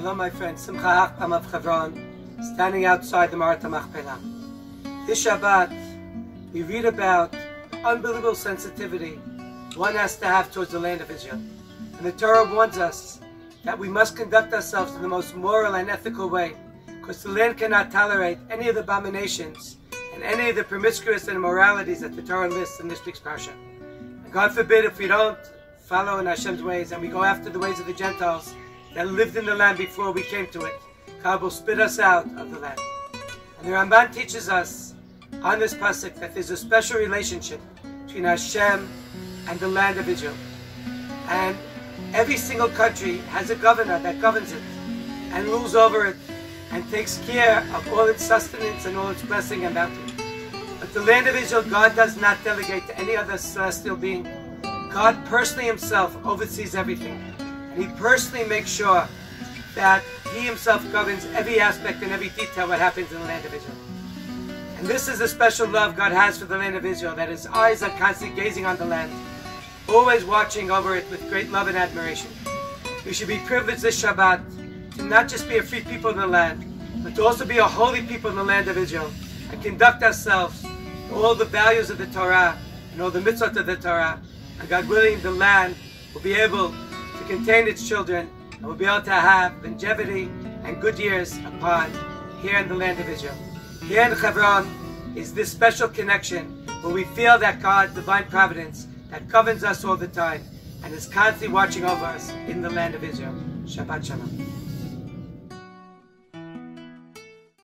Hello, my friend. Simcha Hochbaum of Hebron, standing outside the Marat HaMachpelah. This Shabbat, we read about unbelievable sensitivity one has to have towards the land of Israel. And the Torah warns us that we must conduct ourselves in the most moral and ethical way, because the land cannot tolerate any of the abominations and any of the promiscuous and immoralities that the Torah lists in this week's Parsha. And God forbid if we don't follow in Hashem's ways and we go after the ways of the Gentiles that lived in the land before we came to it, God will spit us out of the land. And the Ramban teaches us on this pasuk that there's a special relationship between Hashem and the land of Israel. And every single country has a governor that governs it and rules over it and takes care of all its sustenance and all its blessing and bounty. But the land of Israel, God does not delegate to any other celestial being. God personally himself oversees everything. And he personally makes sure that he himself governs every aspect and every detail what happens in the land of Israel. And this is the special love God has for the land of Israel, that his eyes are constantly gazing on the land, always watching over it with great love and admiration. We should be privileged this Shabbat to not just be a free people in the land, but to also be a holy people in the land of Israel and conduct ourselves to all the values of the Torah and all the mitzvot of the Torah. And God willing, the land will be able to contain its children and will be able to have longevity and good years upon here in the land of Israel. Here in Hebron is this special connection where we feel that God's divine providence that governs us all the time and is constantly watching over us in the land of Israel. Shabbat Shalom.